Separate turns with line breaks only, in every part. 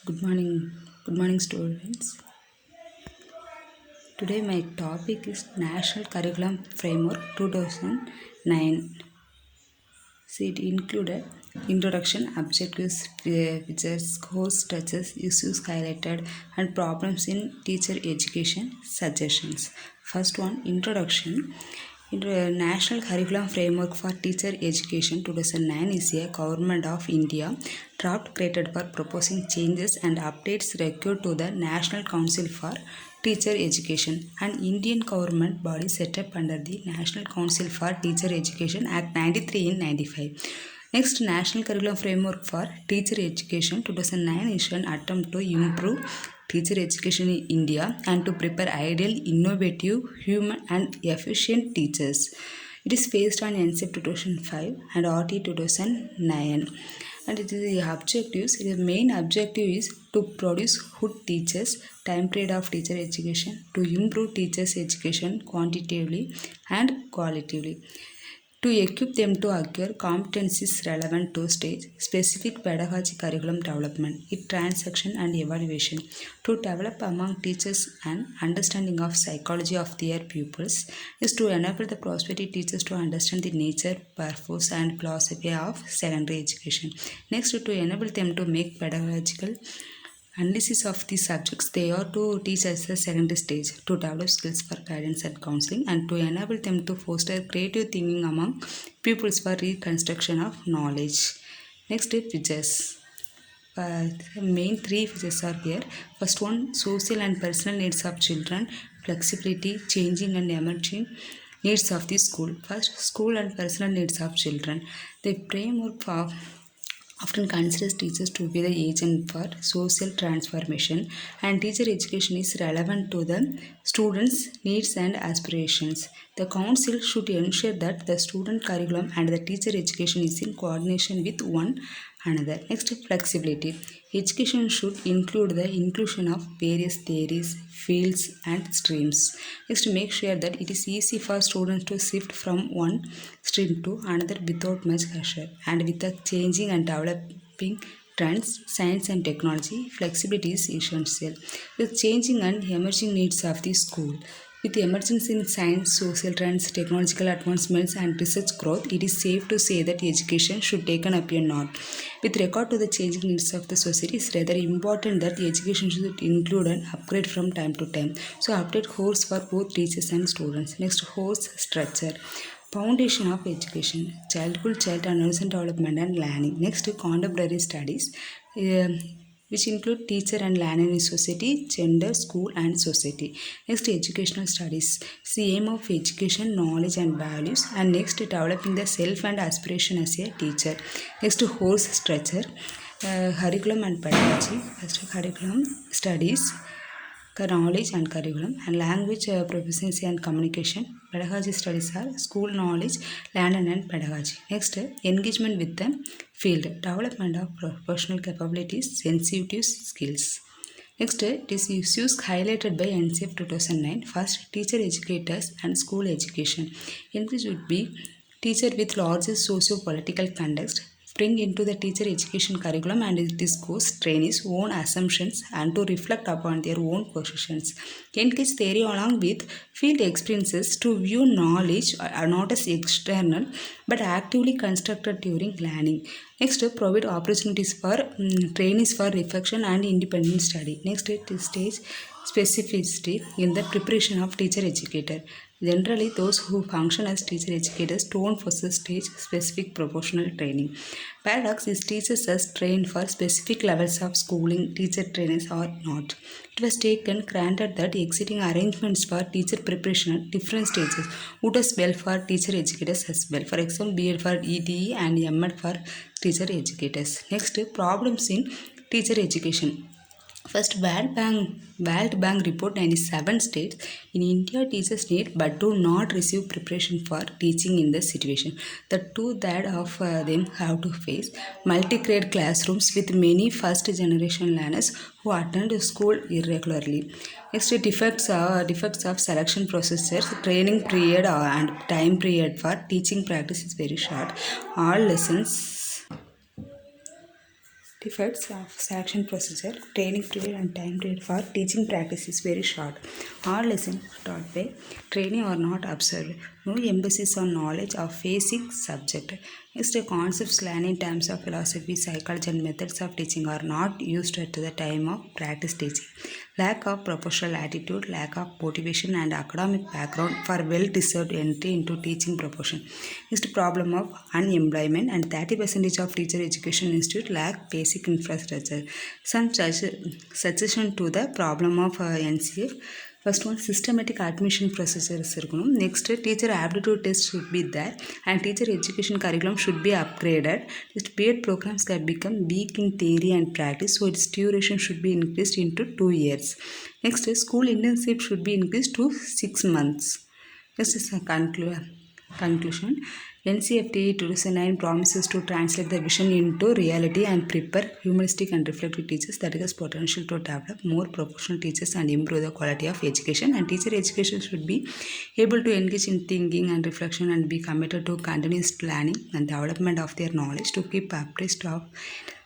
Good morning. Good morning, students. Today my topic is National Curriculum Framework 2009. See, it included introduction, objectives, features, course touches, issues highlighted, and problems in teacher education suggestions. First one, introduction. National Curriculum Framework for Teacher Education 2009 is a Government of India draft created for proposing changes and updates required to the National Council for Teacher Education, an Indian government body set up under the National Council for Teacher Education Act 93 in 95. Next, National Curriculum Framework for Teacher Education 2009 is an attempt to improve teacher education in India and to prepare ideal, innovative, human and efficient teachers. It is based on NCEP 2005 and RT 2009. And it is the objectives. The main objective is to produce good teachers, time period of teacher education, to improve teachers' education quantitatively and qualitatively, to equip them to acquire competencies relevant to stage specific pedagogy curriculum development, its transaction and evaluation, to develop among teachers an understanding of psychology of their pupils, is to enable the prospective teachers to understand the nature, purpose and philosophy of secondary education. Next, to enable them to make pedagogical analysis of the subjects they are to teach at the secondary stage, to develop skills for guidance and counseling, and to enable them to foster creative thinking among pupils for reconstruction of knowledge. Next, features. The main three features are here. First one, social and personal needs of children, flexibility, changing and emerging needs of the school. First, school and personal needs of children. The framework for often considers teachers to be the agent for social transformation, and teacher education is relevant to the students' needs and aspirations. The council should ensure that the student curriculum and the teacher education is in coordination with one another. Next, flexibility. Education should include the inclusion of various theories, fields and streams. Next, make sure that it is easy for students to shift from one stream to another without much pressure, and with the changing and developing trends, science and technology, flexibility is essential. The changing and emerging needs of the school. With the emergence in science, social trends, technological advancements, and research growth, it is safe to say that education should take up a notch. With regard to the changing needs of the society, it is rather important that the education should include an upgrade from time to time. So, update course for both teachers and students. Next, course structure. Foundation of education, childhood, child and adolescent development and learning. Next, contemporary studies, which include teacher and learner in society, gender, school and society. Next, educational studies, it's the aim of education, knowledge and values. And next, developing the self and aspiration as a teacher. Next, course structure, curriculum and pedagogy. First, curriculum studies, knowledge and curriculum, and language proficiency and communication. Pedagogy studies are school knowledge, learning and pedagogy. Next, engagement with the field, development of professional capabilities, sensitive skills. Next, it is issues highlighted by NCEP 2009. First, teacher educators and school education. English would be teacher with larger socio-political context, bring into the teacher education curriculum and discourse trainees' own assumptions and to reflect upon their own positions. Engage theory along with field experiences to view knowledge not as external but actively constructed during learning. Next, provide opportunities for trainees for reflection and independent study. Next, stage specificity in the preparation of teacher educator. Generally, those who function as teacher educators don't possess stage-specific professional training. Paradox is teachers as trained for specific levels of schooling, teacher trainers or not. It was taken granted that existing arrangements for teacher preparation at different stages would as well for teacher educators as well. For example, B.Ed for ETE and M.Ed for teacher educators. Next, problems in teacher education. First, World Bank report 97 states in India teachers need but do not receive preparation for teaching in this situation. The two that of them have to face multi-grade classrooms with many first generation learners who attend school irregularly. Next, defects of selection procedures, training period and time period for teaching practice is very short. All lessons Defects of selection procedure, training period and time period for teaching practice is very short. All lessons taught by training are not observed. No emphasis on knowledge of basic subject. Next, concepts learned in terms of philosophy, psychology and methods of teaching are not used at the time of practice teaching. Lack of professional attitude, lack of motivation and academic background for well-deserved entry into teaching profession. Next, problem of unemployment and 30% of teacher education institute lack basic infrastructure. Some suggestion to the problem of NCF. First one, systematic admission procedures இருக்கணும். Next, teacher aptitude test should be there and teacher education curriculum should be upgraded. Next, B.Ed programs can become weak in theory and practice, so its duration should be increased into 2 years. Next, school internship should be increased to 6 months. This is a conclusion. NCFT 2009 promises to translate the vision into reality and prepare humanistic and reflective teachers that has potential to develop more professional teachers and improve the quality of education. And teacher education should be able to engage in thinking and reflection and be committed to continuous planning and development of their knowledge to keep abreast of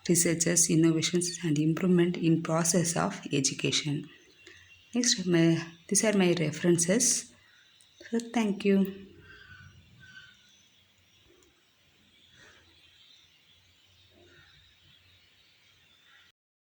researchers, innovations and improvement in process of education. Next, these are my references. So thank you.